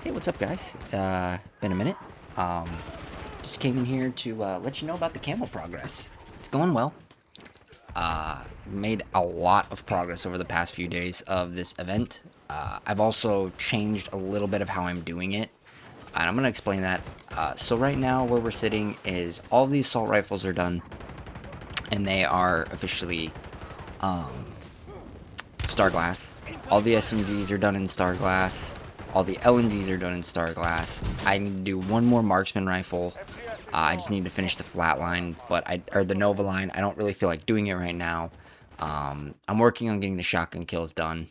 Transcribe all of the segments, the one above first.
Hey, what's up, guys? Been a minute. Um, just came in here to let you know about the camo progress. It's going well. Made a lot of progress over the past few days of this event. I've also changed a little bit of how I'm doing it, and I'm gonna explain that. So right now, where we're sitting is all of these assault rifles are done, and they are officially Star Glass. All the SMGs are done in Star Glass. All the LMGs are done in Star Glass. I need to do one more marksman rifle. I just need to finish the flatline, or the Nova line. I don't really feel like doing it right now. I'm working on getting the shotgun kills done.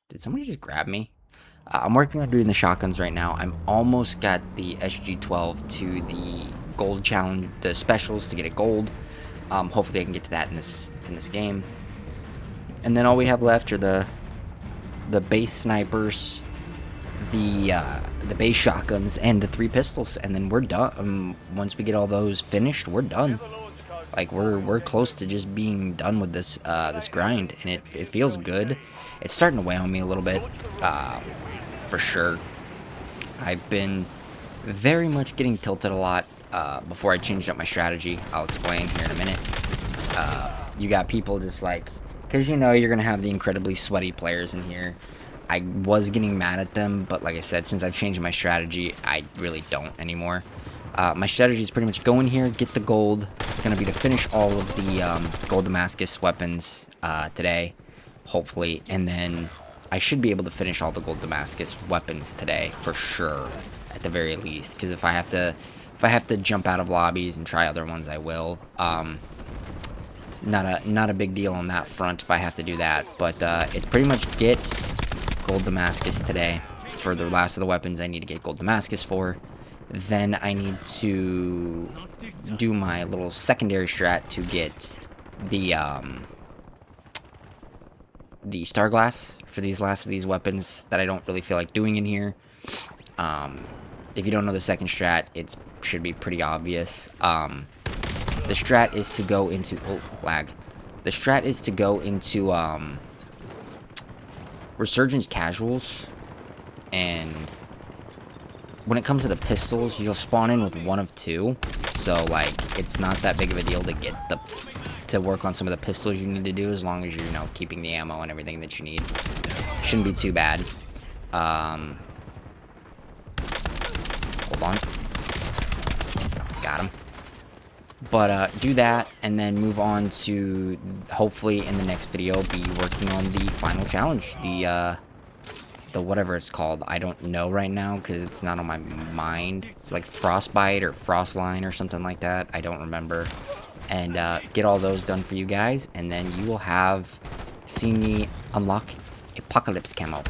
Did somebody just grab me? I'm working on doing the shotguns right now. I'm almost got the SG-12 to the gold challenge, the specials to get it gold. Hopefully I can get to that in this game. And then all we have left are the base snipers, the base shotguns, and the 3 pistols, and then we're done. Once we get all those finished, we're done. Like we're close to just being done with this this grind, and it feels good. It's starting to weigh on me a little bit, for sure. I've been very much getting tilted a lot before I changed up my strategy. I'll explain here in a minute. You got people just like, because you know you're gonna have the incredibly sweaty players in here. I was getting mad at them, but like I said, since I've changed my strategy, I really don't anymore. My strategy is pretty much go in here, get the gold. It's going to be to finish all of the gold Damascus weapons today, hopefully. And then I should be able to finish all the gold Damascus weapons today, for sure, at the very least. Because if I have to jump out of lobbies and try other ones, I will. Not a big deal on that front if I have to do that. But it's pretty much get gold Damascus today. For the last of the weapons I need to get gold Damascus for. Then I need to do my little secondary strat to get the Star Glass for these last of these weapons that I don't really feel like doing in here. If you don't know the second strat, it should be pretty obvious. The strat is to go into The strat is to go into Resurgence Casuals, and when it comes to the pistols, you'll spawn in with one of 2. So, like, it's not that big of a deal to get to work on some of the pistols you need to do, as long as you're, you know, keeping the ammo and everything that you need. Shouldn't be too bad. Hold on. Got him. But, do that, and then move on to, hopefully, in the next video, be working on the final challenge. The whatever it's called. I don't know right now because it's not on my mind. It's like Frostbite or Frostline or something like that. I don't remember. And get all those done for you guys, and then you will have seen me unlock Apocalypse camo.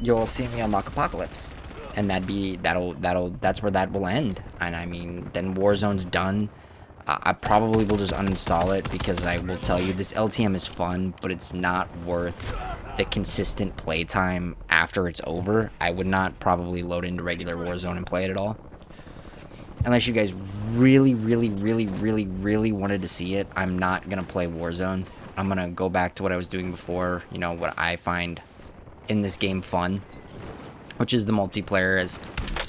You'll see me unlock Apocalypse, and that's where that will end. And I mean, then Warzone's done. I probably will just uninstall it because I will tell you this LTM is fun, but it's not worth the consistent playtime after it's over. I would not probably load into regular Warzone and play it at all. Unless you guys really wanted to see it, I'm not going to play Warzone. I'm going to go back to what I was doing before, you know, what I find in this game fun, which is the multiplayer. As,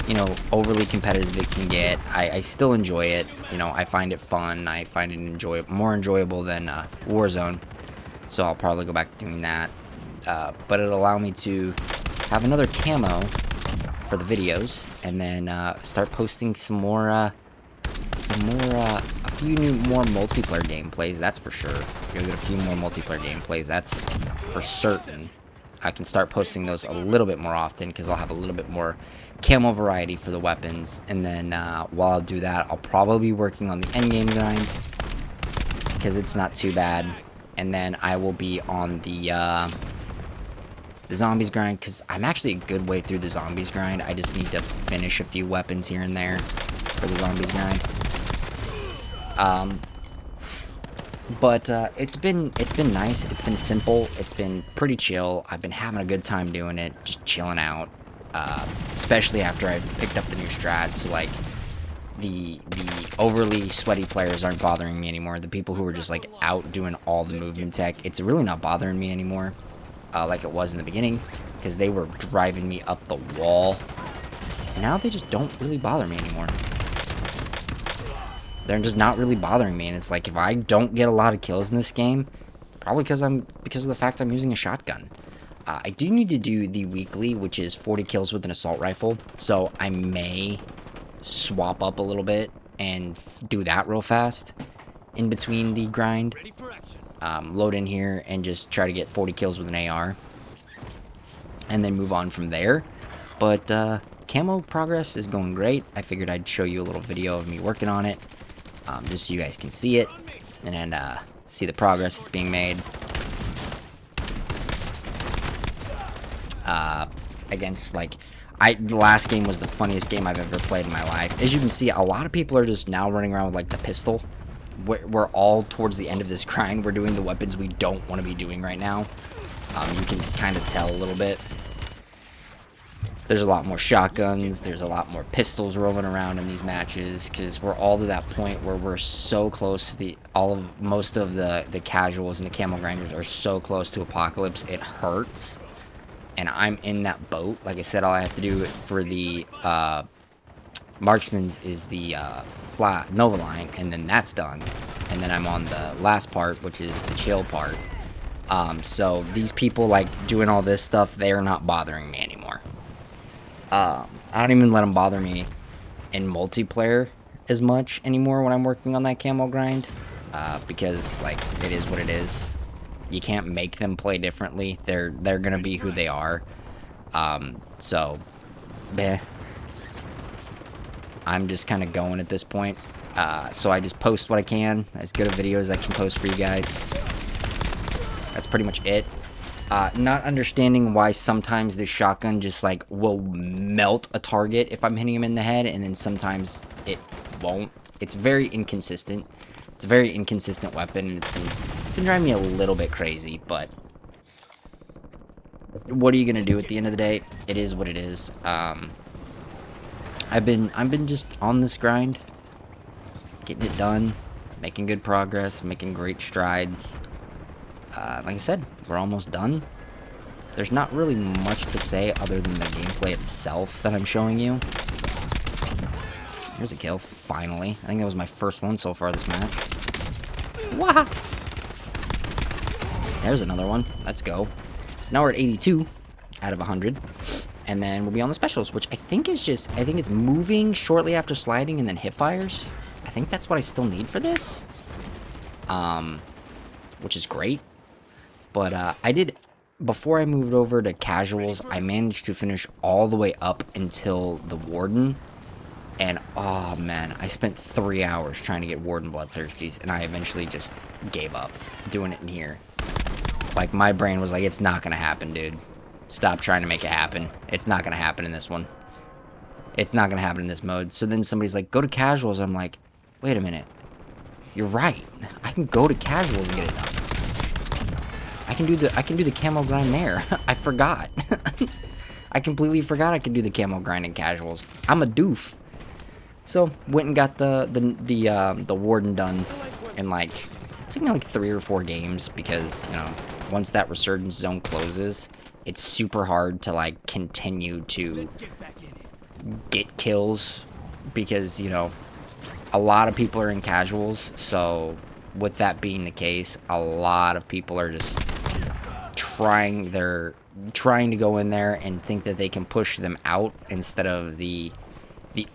you know, overly competitive as it can get, I still enjoy it. You know, I find it fun. I find it more enjoyable than Warzone. So I'll probably go back to doing that. But it'll allow me to have another camo for the videos, and then start posting a few more multiplayer gameplays. That's for sure. You'll get a few more multiplayer gameplays. That's for certain. I can start posting those a little bit more often because I'll have a little bit more camo variety for the weapons. And then while I do that, I'll probably be working on the endgame grind because it's not too bad. And then I will be on the zombies grind, because I'm actually a good way through the zombies grind. I just need to finish a few weapons here and there for the zombies grind. But it's been nice. It's been simple. It's been pretty chill. I've been having a good time doing it, just chilling out. Especially after I picked up the new strat. So like the overly sweaty players aren't bothering me anymore. The people who are just like out doing all the movement tech, it's really not bothering me anymore. Like it was in the beginning, because they were driving me up the wall. Now they just don't really bother me anymore. They're just not really bothering me, and it's like if I don't get a lot of kills in this game, probably because of the fact I'm using a shotgun. I do need to do the weekly, which is 40 kills with an assault rifle, so I may swap up a little bit and do that real fast in between the grind. Load in here and just try to get 40 kills with an AR, and then move on from there. But camo progress is going great. I figured I'd show you a little video of me working on it, just so you guys can see it and see the progress that's being made. Against, like, the last game was the funniest game I've ever played in my life. As you can see, a lot of people are just now running around with, like, the pistol. We're all towards the end of this grind. We're doing the weapons we don't want to be doing right now. You can kind of tell a little bit. There's a lot more shotguns. There's a lot more pistols rolling around in these matches, because we're all to that point where we're so close to most of the casuals and the camo grinders are so close to apocalypse. It hurts. And I'm in that boat. Like I said, all I have to do for the marksman's is the flat Nova line, and then that's done. And then I'm on the last part, which is the chill part. So these people, like, doing all this stuff, they're not bothering me anymore. I don't even let them bother me in multiplayer as much anymore when I'm working on that camo grind, because, like, it is what it is. You can't make them play differently. They're gonna be who they are. So, meh. I'm just kind of going at this point. So I just post what I can, as good a video as I can post for you guys. That's pretty much it. Not understanding why sometimes this shotgun just, like, will melt a target if I'm hitting him in the head, and then sometimes it won't. It's very inconsistent. It's a very inconsistent weapon, and it's been driving me a little bit crazy, but what are you gonna do at the end of the day? It is what it is. I've been just on this grind, getting it done, making good progress, making great strides. Like I said, we're almost done. There's not really much to say other than the gameplay itself that I'm showing you. Here's a kill, finally. I think that was my first one so far this match. Wah! There's another one. Let's go. So now we're at 82 out of 100. And then we'll be on the specials, which I think is just, I think it's moving shortly after sliding and then hip fires. I think that's what I still need for this. Which is great. But I did, before I moved over to casuals, I managed to finish all the way up until the Warden. And, oh man, I spent 3 hours trying to get Warden Bloodthirsties, and I eventually just gave up doing it in here. Like, my brain was like, it's not gonna happen, dude. Stop trying to make it happen. It's not gonna happen in this one. It's not gonna happen in this mode. So then somebody's like, go to casuals. I'm like, wait a minute. You're right. I can go to casuals and get it done. I can do the camo grind there. I forgot. I completely forgot I could do the camo grind in casuals. I'm a doof. So went and got the Warden done in, like, it took me like 3 or 4 games, because, you know, once that resurgence zone closes, it's super hard to, like, continue to get kills, because, you know, a lot of people are in casuals. So with that being the case, a lot of people are just trying to go in there and think that they can push them out, instead of the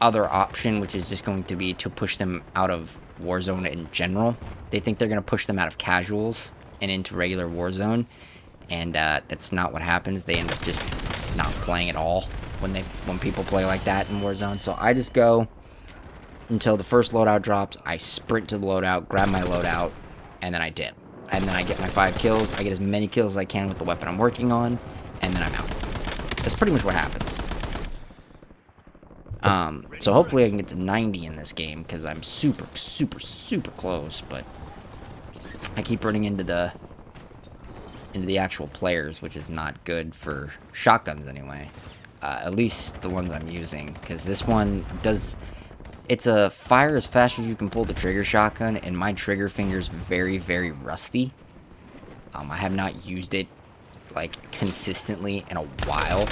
other option, which is just going to be to push them out of Warzone in general. They think they're going to push them out of casuals and into regular Warzone, and that's not what happens. They end up just not playing at all when people play like that in Warzone. So I just go until the first loadout drops. I sprint to the loadout, grab my loadout, and then I dip. And then I get my 5 kills. I get as many kills as I can with the weapon I'm working on, and then I'm out. That's pretty much what happens. So hopefully I can get to 90 in this game, because I'm super, super, super close, but I keep running into the actual players, which is not good for shotguns anyway. At least the ones I'm using, because this one does, it's a fire as fast as you can pull the trigger shotgun, and my trigger finger's very, very rusty. I have not used it like, consistently in a while.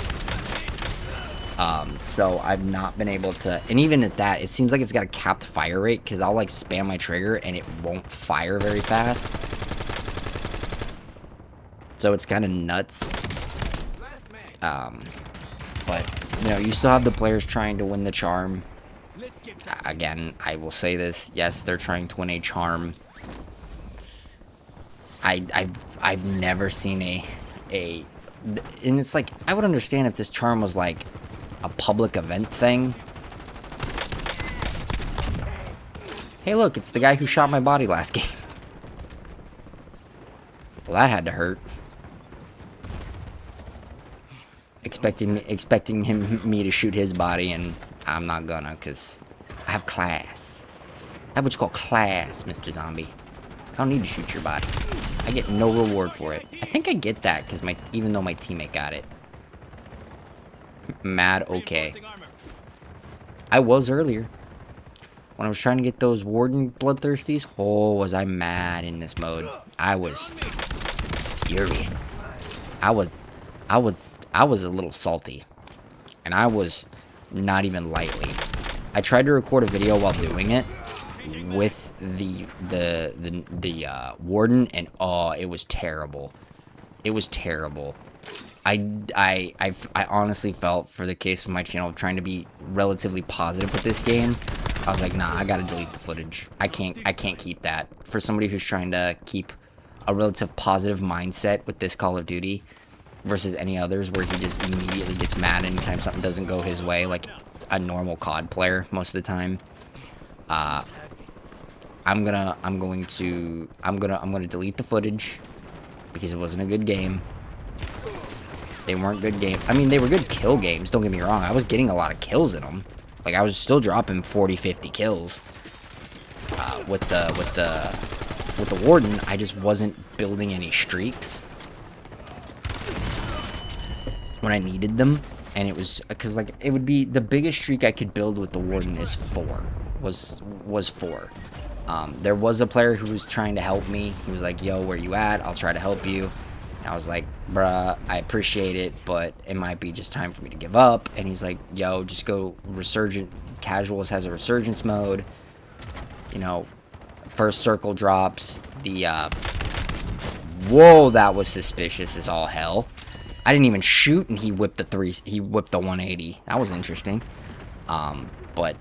So I've not been able to, and even at that, it seems like it's got a capped fire rate, because I'll, like, spam my trigger, and it won't fire very fast. So it's kind of nuts. But, you know, you still have the players trying to win the charm. Again, I will say this. Yes, they're trying to win a charm. I've never seen and it's like, I would understand if this charm was like a public event thing. Hey, look, it's the guy who shot my body last game. Well, that had to hurt. Expecting me to shoot his body, and I'm not gonna, because I have class. I have what you call class, Mr. Zombie. I don't need to shoot your body. I get no reward for it. I think I get that, because even though my teammate got it. Mad okay. I was earlier. When I was trying to get those Warden Bloodthirsties, oh, was I mad in this mode. I was furious. I was a little salty. And I was not even lightly. I tried to record a video while doing it with the Warden, and oh, it was terrible. It was terrible. I honestly felt, for the case of my channel, of trying to be relatively positive with this game, I was like, nah, I gotta delete the footage. I can't keep that. For somebody who's trying to keep a relative positive mindset with this Call of Duty versus any others, where he just immediately gets mad anytime something doesn't go his way, like a normal COD player most of the time. I'm gonna delete the footage because it wasn't a good game. They weren't good games. I mean, they were good kill games, don't get me wrong. I was getting a lot of kills in them. Like, I was still dropping 40, 50 kills. With the Warden, I just wasn't building any streaks when I needed them. And it was, because, like, it would be, the biggest streak I could build with the Warden is 4. Was 4. There was a player who was trying to help me. He was like, yo, where you at? I'll try to help you. And I was like, bruh, I appreciate it, but it might be just time for me to give up. And he's like, yo, just go Resurgent. Casuals has a Resurgence mode. You know, first circle drops. Whoa, that was suspicious as all hell. I didn't even shoot, and he whipped the 180. That was interesting. But,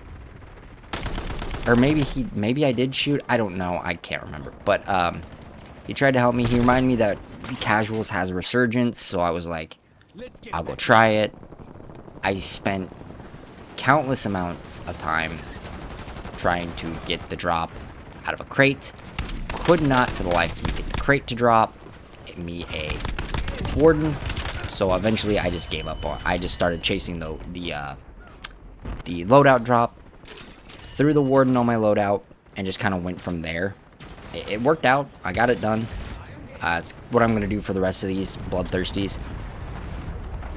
or maybe I did shoot. I don't know. I can't remember. But, he tried to help me. He reminded me that Casuals has a Resurgence, so I was like, I'll go try it. I spent countless amounts of time trying to get the drop out of a crate. Could not, for the life of me, get the crate to drop. Get me a Warden. So eventually, I just gave up on. I just started chasing the loadout drop. Threw the Warden on my loadout and just kind of went from there. It worked out. I got it done. It's what I'm going to do for the rest of these Bloodthirsties.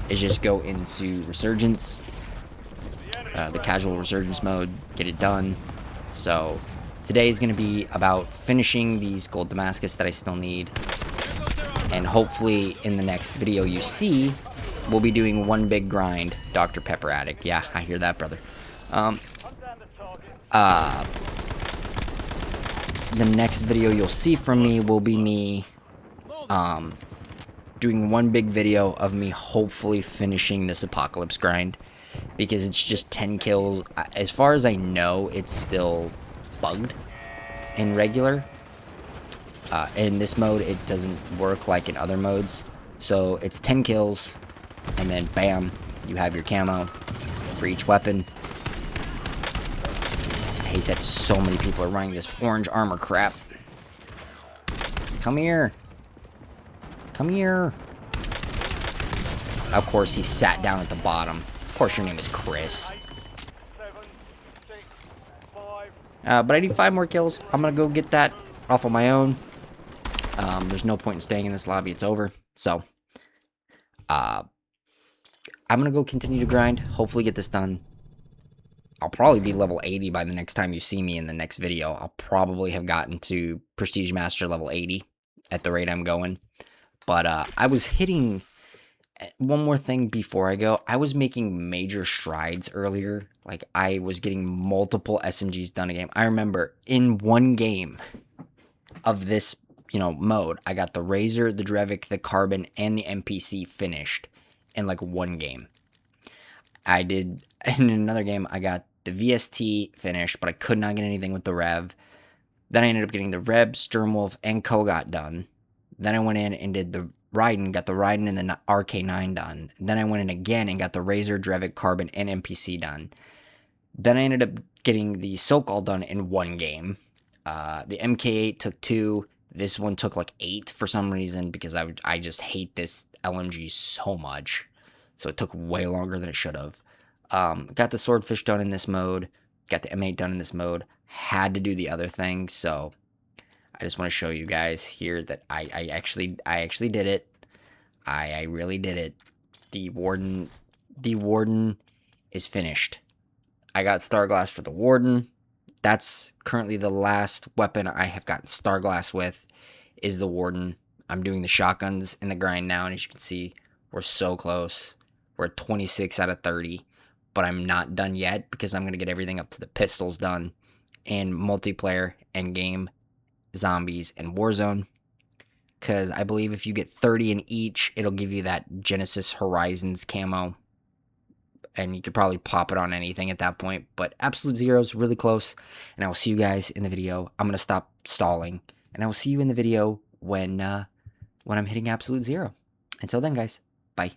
Is just go into Resurgence. The casual Resurgence mode. Get it done. So, today is going to be about finishing these Gold Damascus that I still need. And hopefully, in the next video you see, we'll be doing one big grind. Dr. Pepper Addict. Yeah, I hear that, brother. The next video you'll see from me will be me doing one big video of me hopefully finishing this Apocalypse grind, because it's just 10 kills. As far as I know, it's still bugged in regular. In this mode, it doesn't work like in other modes. So it's 10 kills, and then bam, you have your camo for each weapon. I hate that so many people are running this orange armor crap. Come here. Come here. Of course, he sat down at the bottom. Of course, your name is Chris. But I need 5 more kills. I'm going to go get that off on my own. There's no point in staying in this lobby. It's over. So, I'm going to go continue to grind. Hopefully get this done. I'll probably be level 80 by the next time you see me in the next video. I'll probably have gotten to Prestige Master level 80 at the rate I'm going. But I was hitting, one more thing before I go, I was making major strides earlier. Like, I was getting multiple SMGs done a game. I remember in one game of this, mode, I got the Razor, the Drevik, the Carbon, and the MPC finished in like one game. I did, in another game, I got the VST finished, but I could not get anything with the Rev. Then I ended up getting the Reb, Sturmwolf, and Kogot done. Then I went in and did the Raiden, got the Raiden and the RK9 done. Then I went in again and got the Razor, Drevik, Carbon, and NPC done. Then I ended up getting the Sokol done in one game. The MK8 took 2. This one took like 8 for some reason because I just hate this LMG so much. So it took way longer than it should have. Got the Swordfish done in this mode. Got the M8 done in this mode. Had to do the other thing, so I just want to show you guys here that I actually did it. I really did it. The Warden is finished. I got Starglass for the Warden. That's currently the last weapon I have gotten Starglass with, is the Warden. I'm doing the shotguns in the grind now, and as you can see, we're so close. We're at 26 out of 30, but I'm not done yet because I'm going to get everything up to the pistols done in multiplayer, endgame, zombies, and Warzone. Because I believe if you get 30 in each, it'll give you that Genesis Horizons camo. And you could probably pop it on anything at that point. But Absolute Zero is really close. And I will see you guys in the video. I'm going to stop stalling. And I will see you in the video when I'm hitting Absolute Zero. Until then, guys. Bye.